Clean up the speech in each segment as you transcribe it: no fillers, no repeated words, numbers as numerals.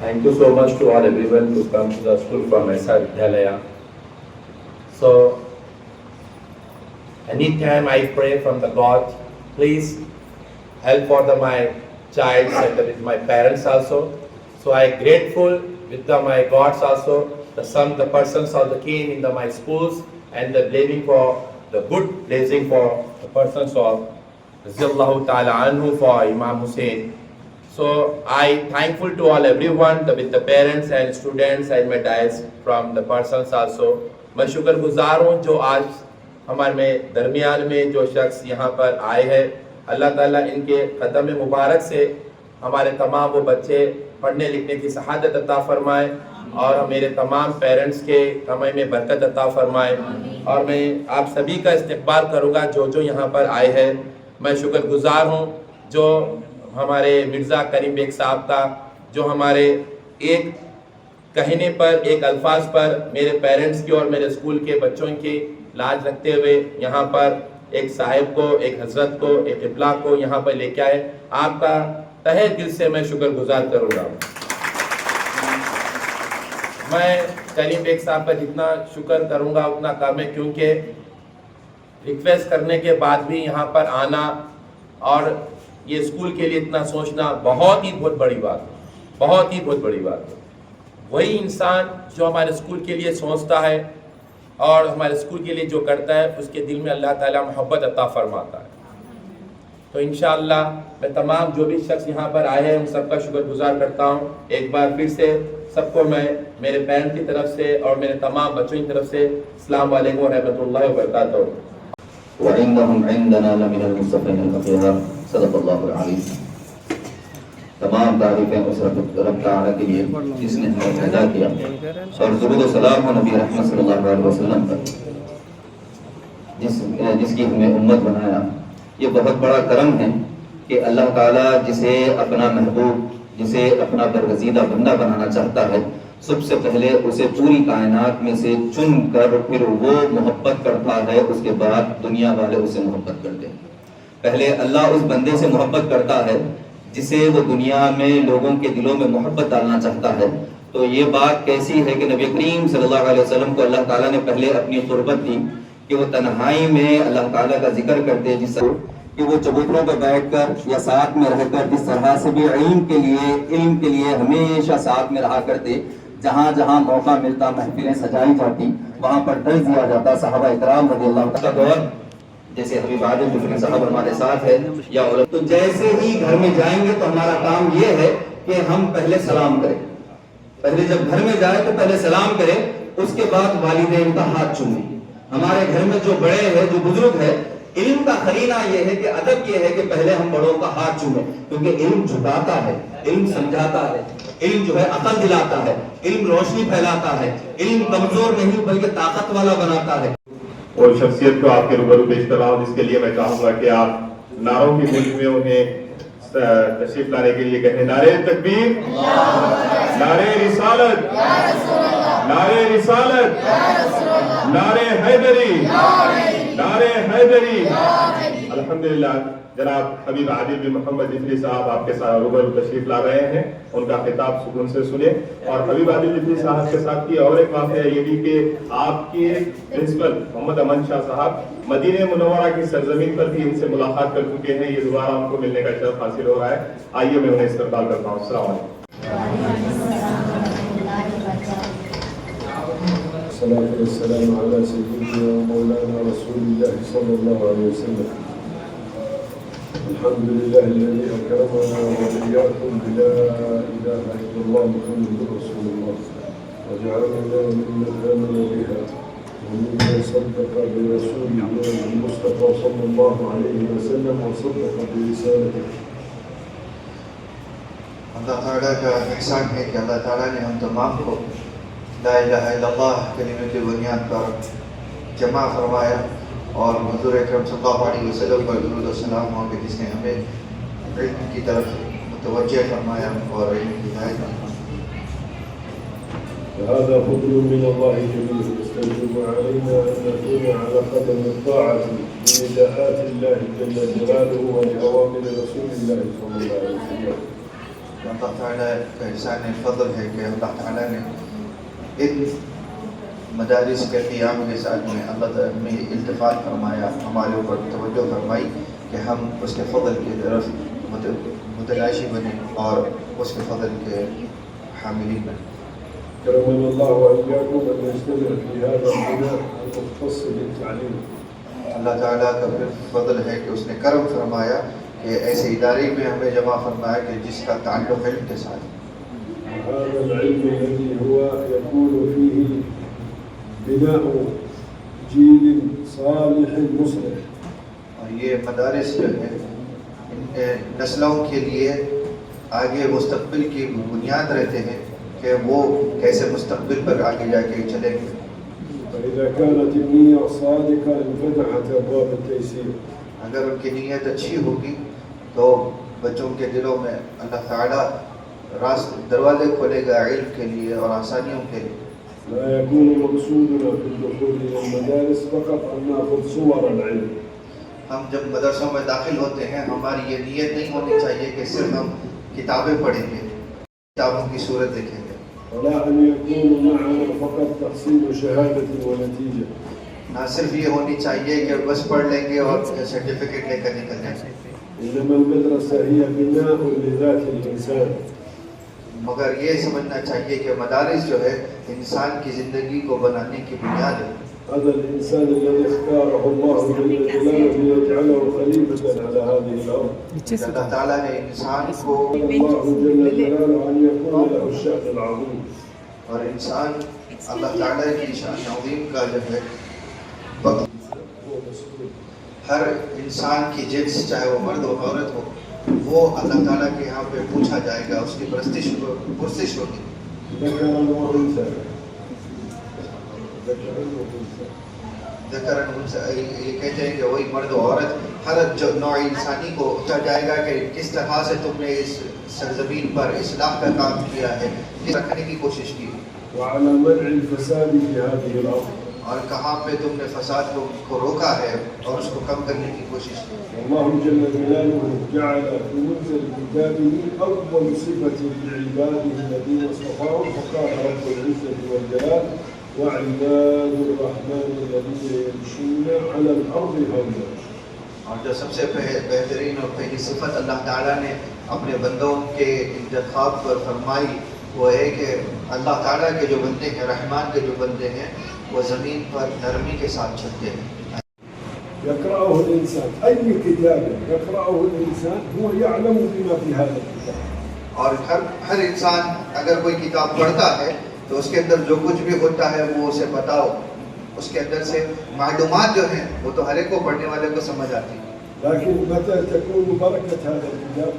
Thank you so much to all everyone to come to the school from SR Vidyalaya. So, anytime I pray from the God, please help for my child and with my parents also. So I grateful with my gods also, the persons also came in my schools and the blaming for the good blessing for the persons of Radiyallahu Ta'ala Anhu for Imam Hussain. So I thankful to all everyone, with the parents and students and my dais from the persons also. میں شکر گزار ہوں جو آج ہمارے درمیان میں جو شخص یہاں پر آئے ہیں. اللہ تعالیٰ ان کے قدم مبارک سے ہمارے تمام وہ بچے پڑھنے لکھنے کی سعادت عطا فرمائے اور میرے تمام پیرنٹس کے کمائی میں برکت عطا فرمائے. اور میں آپ سبھی کا استقبال کروں گا جو یہاں پر آئے ہیں. میں شکر گزار ہوں جو ہمارے مرزا کریم بیگ صاحب کا, جو ہمارے ایک کہنے پر, ایک الفاظ پر میرے پیرنٹس کی اور میرے اسکول کے بچوں کی لاج رکھتے ہوئے یہاں پر ایک صاحب کو, ایک حضرت کو, ایک قبلہ کو یہاں پر لے کے آئے. آپ کا تہہ دل سے میں شکر گزار کروں گا. میں کریم بیگ صاحب کا جتنا شکر کروں گا اتنا کم ہے, کیونکہ ریکویسٹ کرنے کے بعد بھی یہاں پر آنا اور یہ اسکول کے لیے اتنا سوچنا بہت بڑی بات ہے, بہت بڑی بات ہے. وہی انسان جو ہمارے اسکول کے لیے سوچتا ہے اور ہمارے اسکول کے لیے جو کرتا ہے, اس کے دل میں اللہ تعالیٰ محبت عطا فرماتا ہے. تو انشاءاللہ میں تمام جو بھی شخص یہاں پر آئے ہیں ان سب کا شکر گزار کرتا ہوں. ایک بار پھر سے سب کو میں میرے پیرنٹ کی طرف سے اور میرے تمام بچوں کی طرف سے السلام علیکم ورحمۃ اللہ وبرکاتہ. وَإِنَّهُمْ عِنْدَنَا لَمِنَ الْمُصْطَفَيْنَ الْأَخْيَارِ. صدق اللہ العظیم. تمام تعریفیں اس رب تعالیٰ کے لیے جس نے ہمیں پیدا کیا, اور درود و سلام ہو نبی رحمت صلی اللہ علیہ وسلم پر جس کی ہمیں امت بنایا. یہ بہت بڑا کرم ہے کہ اللہ تعالیٰ جسے اپنا محبوب, جسے اپنا برگزیدہ بندہ بنانا چاہتا ہے, سب سے پہلے اسے پوری کائنات میں سے چن کر پھر وہ محبت کرتا ہے. اس کے بعد دنیا والے اسے محبت کرتے ہیں. پہلے اللہ اس بندے سے محبت کرتا ہے جسے وہ دنیا میں لوگوں کے دلوں میں محبت ڈالنا چاہتا ہے. تو یہ بات کیسی ہے کہ نبی کریم صلی اللہ علیہ وسلم کو اللہ تعالیٰ نے پہلے اپنی قربت دی کہ وہ تنہائی میں اللہ تعالیٰ کا ذکر کرتے, جس طرح کہ وہ چبوتروں پہ بیٹھ کر یا ساتھ میں رہ کر جس طرح سے بھی علم کے لیے ہمیشہ ساتھ میں رہا کرتے. جہاں جہاں موقع ملتا محفلیں سجائی جاتی, وہاں پر درس دیا جاتا. صحابہ اکرام رضی اللہ کا دور, جیسے حبیب عادل جفری صاحب ہمارے ساتھ ہے, یا تو جیسے ہی گھر میں جائیں گے تو ہمارا کام یہ ہے کہ ہم پہلے سلام کریں. پہلے جب گھر میں جائے تو پہلے سلام کریں, اس کے بعد والدین کا ہاتھ چومیں. ہمارے گھر میں جو بڑے ہیں, جو بزرگ ہے, علم کا قرینہ یہ ہے کہ ادب یہ ہے کہ پہلے ہم بڑوں کا ہاتھ چومیں, کیونکہ علم جھکاتا ہے, علم سمجھاتا ہے, علم جو ہے عقل دلاتا ہے, علم روشنی پھیلاتا ہے, علم کمزور نہیں بلکہ طاقت والا بناتا ہے. اور شخصیت کو آپ کے روبرو پیش کر رہا ہوں, جس کے لیے میں چاہوں گا کہ آپ نعروں کی گونج میں انہیں تشریف لانے کے لیے کہیں. نعرے تکبیر, نعرے رسالت, نعرے رسالت, نعرے حیدری, نعرے حیدری. الحمدللہ جناب حبیب عادل بن محمد جفری صاحب آپ کے ساتھ روبرو تشریف لا رہے ہیں. ان کا خطاب سکون سے سنیں. اور حبیب عادل جفری صاحب کے ساتھ کی اور ایک واقعہ یہ بھی کہ آپ کے پرنسپل محمد امن شاہ صاحب مدینہ منورہ کی سرزمین پر بھی ان سے ملاقات کر چکے ہیں. یہ دوبارہ ان کو ملنے کا شرف حاصل ہو رہا ہے. آئیے میں انہیں استقبال کرتا ہوں. السلام علیکم. والصلاة والسلام على سيدنا ومولانا رسول الله صلى الله عليه وسلم. الحمد لله الذي أكرمنا وإياكم بلا إله إلا الله محمد رسول الله, وجعلنا ممن آمن بها وممن صدق برسوله المصطفى صلى الله عليه وسلم وصدق برسالته. اللہ تعالیٰ کا احسان ہے کہ اللہ تعالیٰ نے ہم تمام کو لا الہ الا اللہ کلمہ کی بنیاد پر جمع فرمایا, اور حضور اکرم صلی اللہ علیہ وسلم پر درود و سلام ہو کہ جس نے ہمیں علم کی طرف متوجہ فرمایا اور علم کی ہدایت فرمایا. هذا فضل من الله كبير يستوجب علينا أن نكون على قدم الطاعة بنداءات الله جل جلاله ولأوامر رسول الله صلى الله عليه وسلم. اللہ تعالیٰ کا احسان فضل ہے کہ اللہ تعالیٰ نے ان مدارس کے قیام کے ساتھ میں اللہ تعالیٰ نے التفات فرمایا, ہمارے اوپر توجہ فرمائی کہ ہم اس کے فضل کی طرف متلاشی بنیں اور اس کے فضل کے حاملین بنیں. كرمنا الله وإياكم أن نجتمع في هذا البناء المختص بالتعليم. اللہ تعالیٰ کا پھر فضل ہے کہ اس نے کرم فرمایا کہ ایسے ادارے میں ہمیں جمع فرمایا کہ جس کا تعلق علم کے ساتھ. هذا العلم الذي هو يكون فيه بناء جيل صالح مصلح. اور یہ مدارس جو ہے ان نسلوں کے لیے آگے مستقبل کی بنیاد رہتے ہیں کہ وہ کیسے مستقبل پر آگے جا کے چلیں گے. فإذا كانت النية صادقة انفتحت أبواب التيسير. اگر ان کی نیت اچھی ہوگی تو بچوں کے دلوں میں اللہ تعالیٰ دروازے کھولے گا علم کے لیے اور آسانیوں کے لیے. لا يكون مقصودنا في الدخول إلى المدارس فقط أن نأخذ صور العلم. ہم جب مدرسوں میں داخل ہوتے ہیں ہماری یہ نیت نہیں ہونی چاہیے کہ صرف ہم کتابیں پڑھیں گے، کتابوں کی صورت دیکھیں گے. ولا أن يكون معنا فقط تحصيل شهادة ونتيجة. نہ صرف یہ ہونی چاہیے کہ بس پڑھ لیں گے اور سرٹیفکیٹ لے کر نکل جائیں. إنما المدرسة هي بناء لذات الإنسان. مگر یہ سمجھنا چاہیے کہ مدارس جو ہے انسان کی زندگی کو بنانے کی بنیاد ہے. هذا الإنسان الذي اختاره الله جل جلاله ليجعله خليفة على هذه الأرض. اللہ تعالیٰ نے انسان کو الله جل جلاله أن يكون له الشأن العظيم. اور انسان اللہ تعالیٰ کی شان عظیم کا جو ہے ہر انسان کی جنس چاہے وہ مرد ہو عورت ہو وہ اللہ تعالیٰ کے یہاں پہ پوچھا جائے گا، اس کی پرستش ہوگی. ذكرا وأنثى. ذکر یہ کہتے ہیں کہ وہی مرد و عورت ہر جو نوع انسانی کو پوچھا جائے گا کہ کس طرح سے تم نے اس سرزمین پر اصلاح کا کام کیا ہے، کس رکھنے کی کوشش کی وعلى منع الفساد في هذه الأرض. اور کہاں پہ تم نے فساد کو روکا ہے اور اس کو کم کرنے کی کوشش کی. والله جل جلاله جعل في منزل كتابه أول صفة لعباده الذين اصطفاهم فقال رب العزة والجلال وعباد الرحمن الذين يمشون على الأرض هونا. اور جو سب سے بہترین اور پہلی صفت اللہ تعالیٰ نے اپنے بندوں کے انتخاب پر فرمائی وہ ہے کہ اللہ تعالیٰ کے جو بندے ہیں، رحمان کے جو بندے ہیں، وہ زمین پر نرمی کے ساتھ چلتے ہیں. يقرأه الإنسان أي كتاب يقرأه الإنسان هو يعلم بما في هذا الكتاب. اور ہر انسان اگر کوئی کتاب پڑھتا ہے تو اس کے اندر جو کچھ بھی ہوتا ہے وہ اسے پتا ہو، اس کے اندر سے معلومات جو ہیں وہ تو ہر ایک کو پڑھنے والے کو سمجھ آتی ہے. لكن متى تكون بركة هذا الكتاب؟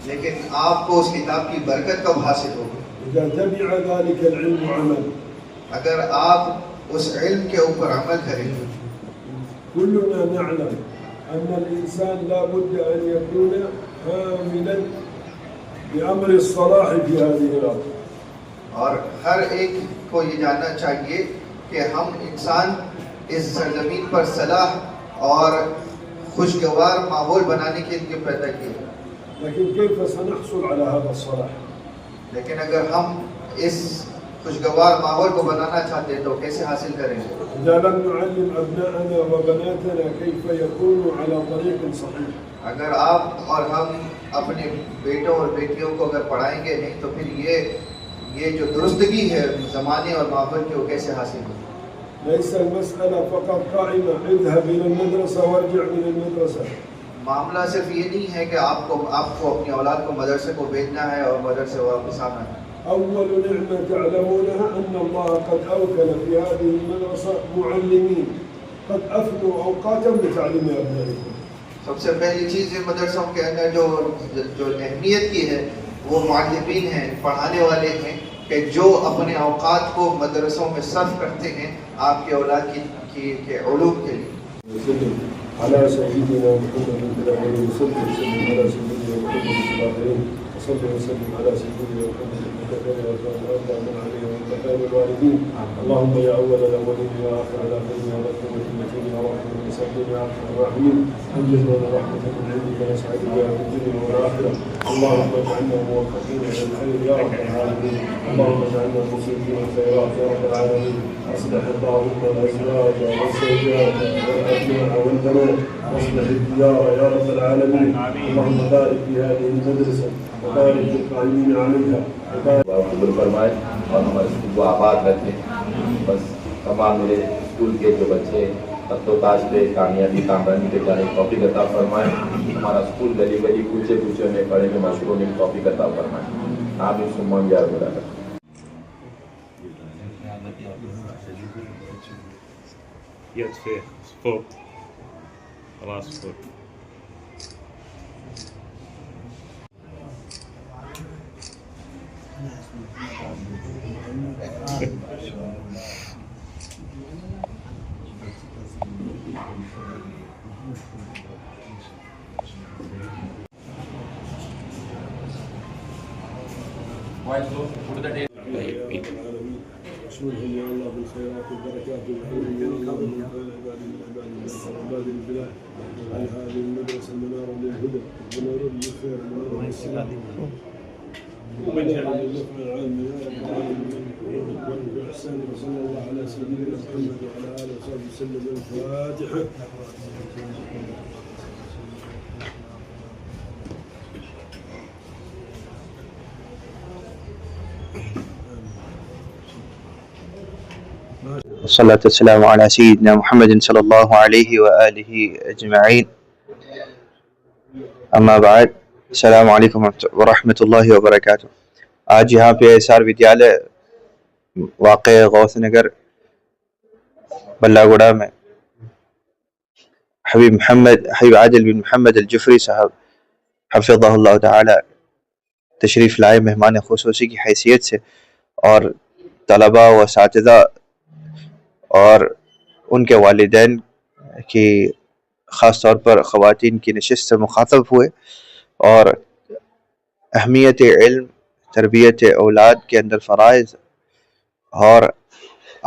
لیکن آپ کو اس کتاب کی برکت کب حاصل ہوگی؟ إذا تبع ذلك العلم عمل. اگر آپ اس علم کے اوپر عمل کریں گے. كلنا نعلم أن الإنسان لا بد أن يكون حاملا بأمر الصلاح في هذه الأرض. اور ہر ایک کو یہ جاننا چاہیے کہ ہم انسان اس سرزمین پر صلاح اور خوشگوار ماحول بنانے کے لیے پیدا کیے. لكن كيف سنحصل على هذا الصلاح؟ لیکن اگر ہم اس خوشگوار ماحول کو بنانا چاہتے ہیں تو کیسے حاصل کریں گے؟ إذا لم نعلم أبناءنا وبناتنا كيف يكونوا على طريق صحيح. اگر آپ اور ہم اپنے بیٹوں اور بیٹیوں کو اگر پڑھائیں گے نہیں تو پھر یہ جو درستگی ہے زمانے اور ماحول کی وہ کیسے حاصل ہوگی؟ ليس المسألة فقط قائمة اذهب إلى المدرسة وارجع من المدرسة. معاملہ صرف یہ نہیں ہے کہ آپ کو اپنی اولاد کو مدرسے کو بھیجنا ہے اور مدرسے سے واپس آنا ہے. أول نعمة تعلمونها أن الله قد أوكل في هذه المدرسة معلمين قد أفنوا أوقاتهم لتعليم أبنائكم. سب سے پہلی چیز یہ مدرسوں کے اندر جو اہمیت کی ہے وہ معلمین ہیں، پڑھانے والے ہیں کہ جو اپنے اوقات کو مدرسوں میں صرف کرتے ہیں آپ کے اولاد کی علوم کے لیے. على سيدنا محمد وسلم على سيدنا محمد وصلى وسلم على سيدنا محمد من عليه وعلى الوالدين. اللهم يا اول الاولين يا اخر الاخرين يا رب المتين يا رحمة المساكين يا ارحم الراحمين انزل لنا رحمة من عندك نسعدك يا في الدنيا والاخره. اللهم اجعلنا موفقين الى الخير يا رب العالمين. اللهم اجعلنا مسلمين الخيرات يا رب العالمين. اصلح اللهم الازواج والزوجات والابناء والبنات، واصلح الديار يا رب العالمين. اللهم بارك في هذه المدرسه وبارك للقائمين عليها وبارك قبول فرمائے اور ہمارے اسکول کو آباد رکھیں. بس تمام میرے اسکول کے جو بچے تخت و تاج پہ کامیابی کامرانی پہ جانے کی توفیق عطا فرمائیں. ہمارا اسکول گلی گلی کوچے کوچے میں پڑھے کے مشہور ہونے کی توفیق عطا فرمائیں. آمین ثم آمین یا رب العالمین. Jetzt fort. خلاص fort. اشملهم يا الله بالخيرات والبركات والعباد البلاد. على هذه المدرسه منارا للهدى ونورا للخير ونورا للسلام ونورا للنفع العام يا رب العالمين. باحسان وصلى الله على سيدنا محمد وعلى اله وصحبه وسلم. الفاتحه. والصلاة والسلام على سيدنا محمد صلی اللہ علیہ وآلہ اجمعین. اما بعد، السلام علیکم ورحمۃ اللہ وبرکاتہ. آج یہاں پہ ایسار ودیالیہ واقع غوث نگر بلہ گڑھا میں حبیب عادل بن محمد الجفری صاحب حفظہ اللہ تعالی تشریف لائے مہمان خصوصی کی حیثیت سے، اور طلباء و اساتذہ اور ان کے والدین کی خاص طور پر خواتین کی نشست سے مخاطب ہوئے، اور اہمیت علم، تربیت اولاد کے اندر فرائض اور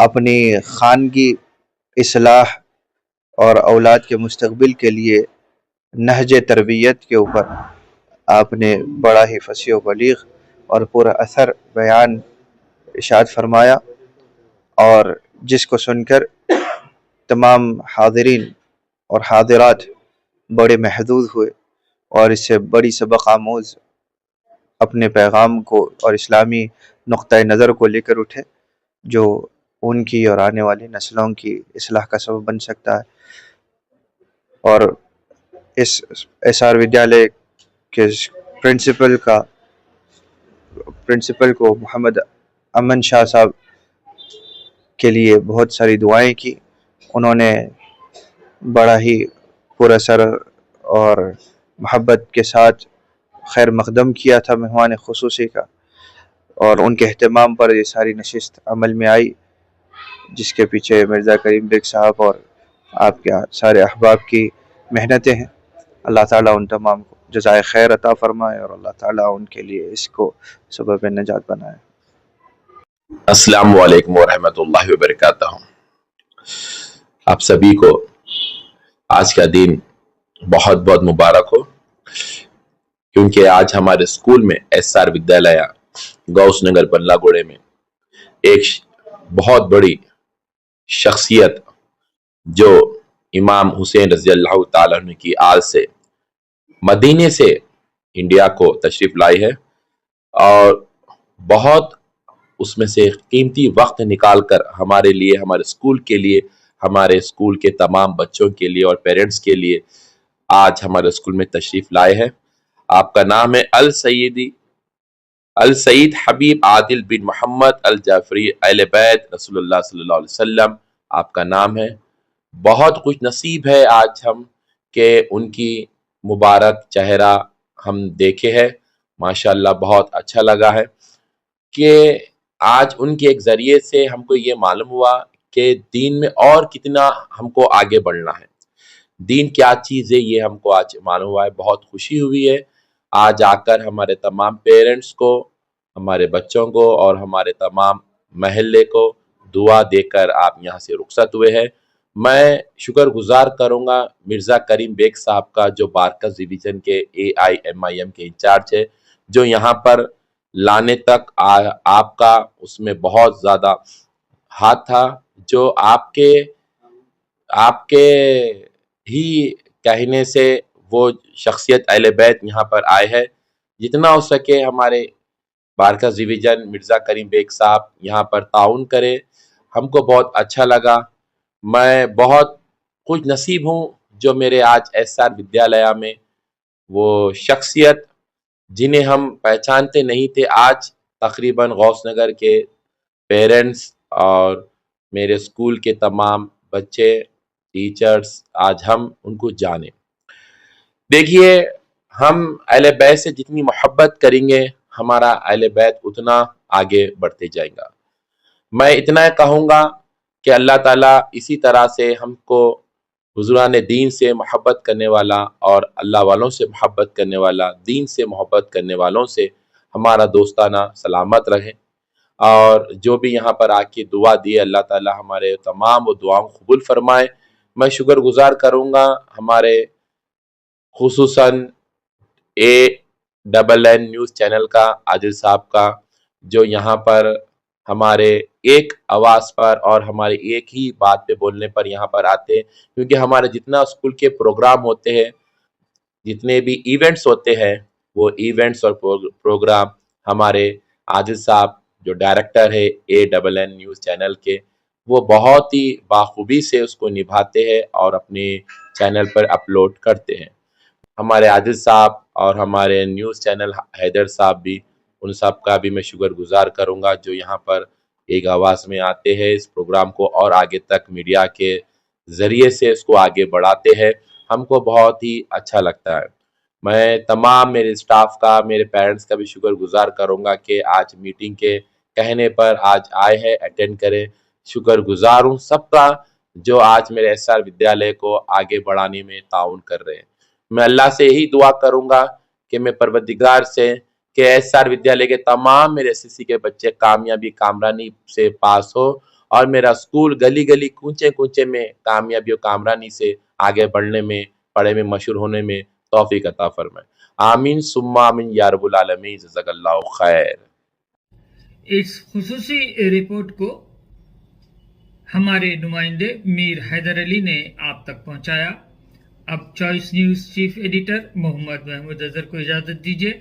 اپنی خانگی اصلاح اور اولاد کے مستقبل کے لیے نہج تربیت کے اوپر آپ نے بڑا ہی فصیح و بلیغ اور پورا اثر بیان ارشاد فرمایا، اور جس کو سن کر تمام حاضرین اور حاضرات بڑے محظوظ ہوئے، اور اس سے بڑی سبق آموز اپنے پیغام کو اور اسلامی نقطۂ نظر کو لے کر اٹھے، جو ان کی اور آنے والی نسلوں کی اصلاح کا سبب بن سکتا ہے. اور اس ایسار ودیالیہ کے پرنسپل کو محمد امن شاہ صاحب کے لیے بہت ساری دعائیں کی. انہوں نے بڑا ہی پر اثر اور محبت کے ساتھ خیر مقدم کیا تھا مہمان خصوصی کا، اور ان کے اہتمام پر یہ ساری نشست عمل میں آئی، جس کے پیچھے مرزا کریم بیگ صاحب اور آپ کے سارے احباب کی محنتیں ہیں. اللہ تعالیٰ ان تمام کو جزائے خیر عطا فرمائے، اور اللہ تعالیٰ ان کے لیے اس کو سبب نجات بنائے. السلام علیکم ورحمۃ اللہ وبرکاتہ. آپ سبھی کو آج کا دن بہت بہت مبارک ہو، کیونکہ آج ہمارے اسکول میں ایسار ودیالیہ غوث نگر بلہ گڑھے میں ایک بہت بڑی شخصیت جو امام حسین رضی اللہ تعالیٰ عنہ کی آل سے مدینے سے انڈیا کو تشریف لائی ہے، اور بہت اس میں سے قیمتی وقت نکال کر ہمارے لیے، ہمارے اسکول کے لیے، ہمارے اسکول کے تمام بچوں کے لیے اور پیرنٹس کے لیے آج ہمارے اسکول میں تشریف لائے ہیں. آپ کا نام ہے السید حبیب عادل بن محمد الجعفری اہل بیت رسول اللہ صلی اللہ علیہ وسلم. آپ کا نام ہے. بہت خوش نصیب ہے آج ہم کہ ان کی مبارک چہرہ ہم دیکھے ہیں. ماشاءاللہ بہت اچھا لگا ہے کہ آج ان کے ایک ذریعے سے ہم کو یہ معلوم ہوا کہ دین میں اور کتنا ہم کو آگے بڑھنا ہے، دین کیا چیز ہے، یہ ہم کو آج معلوم ہوا ہے. بہت خوشی ہوئی ہے آج آ کر ہمارے تمام پیرنٹس کو، ہمارے بچوں کو اور ہمارے تمام محلے کو دعا دے کر آپ یہاں سے رخصت ہوئے ہیں. میں شکر گزار کروں گا مرزا کریم بیگ صاحب کا، جو بارکس ڈویژن کے AIMIM کے انچارج ہے. جو یہاں پر لانے تک آپ کا اس میں بہت زیادہ ہاتھ تھا، جو آپ کے ہی کہنے سے وہ شخصیت اہل بیت یہاں پر آئے ہے. جتنا ہو سکے ہمارے بارکس ڈویژن مرزا کریم بیگ صاحب یہاں پر تعاون کرے. ہم کو بہت اچھا لگا. میں بہت خوش نصیب ہوں جو میرے آج ایس آر ودیالیہ میں وہ شخصیت جنہیں ہم پہچانتے نہیں تھے، آج تقریباً غوث نگر کے پیرنٹس اور میرے اسکول کے تمام بچے، ٹیچرز، آج ہم ان کو جانیں. دیکھیے، ہم اہل بیت سے جتنی محبت کریں گے ہمارا اہل بیت اتنا آگے بڑھتے جائے گا. میں اتنا کہوں گا کہ اللہ تعالیٰ اسی طرح سے ہم کو حضوران دین سے محبت کرنے والا اور اللہ والوں سے محبت کرنے والا، دین سے محبت کرنے والوں سے ہمارا دوستانہ سلامت رہے. اور جو بھی یہاں پر آ کے دعا دیے اللہ تعالیٰ ہمارے تمام وہ دعاؤں قبول فرمائے. میں شکر گزار کروں گا ہمارے خصوصاً ANN نیوز چینل کا، عادل صاحب کا، جو یہاں پر ہمارے ایک آواز پر اور ہمارے ایک ہی بات پہ بولنے پر یہاں پر آتے ہیں. کیونکہ ہمارے جتنا اسکول کے پروگرام ہوتے ہیں، جتنے بھی ایونٹس ہوتے ہیں، وہ ایونٹس اور پروگرام ہمارے عادل صاحب جو ڈائریکٹر ہے ANN نیوز چینل کے، وہ بہت ہی باخوبی سے اس کو نبھاتے ہیں اور اپنے چینل پر اپلوڈ کرتے ہیں. ہمارے عادل صاحب اور ہمارے نیوز چینل حیدر صاحب بھی، ان سب کا بھی میں شکر گزار کروں گا جو یہاں پر ایک آواز میں آتے ہیں، اس پروگرام کو اور آگے تک میڈیا کے ذریعے سے اس کو آگے بڑھاتے ہیں. ہم کو بہت ہی اچھا لگتا ہے. میں تمام میرے اسٹاف کا، میرے پیرنٹس کا بھی شکر گزار کروں گا کہ آج میٹنگ کے کہنے پر آج آئے ہیں، اٹینڈ کرے. شکر گزار ہوں سب کا جو آج میرے ایس آر ودیالیہ کو آگے بڑھانے میں تعاون کر رہے ہیں. میں اللہ سے یہی دعا کروں گا کہ میں پروردگار سے کہ ایس آر ودیالیہ کے تمام میرے SSC کے بچے کامیابی کامرانی سے پاس ہو اور میرا اسکول گلی گلی کونچے کونچے میں کامیابی و کامرانی سے آگے بڑھنے میں، پڑھے میں مشہور ہونے میں توفیق عطا فرمائے. آمین ثم آمین یا رب العالمین. جزاک اللہ خیر. اس خصوصی رپورٹ کو ہمارے نمائندے میر حیدر علی نے آپ تک پہنچایا. اب چوائس نیوز چیف ایڈیٹر محمد محمود اظہر کو اجازت دیجیے.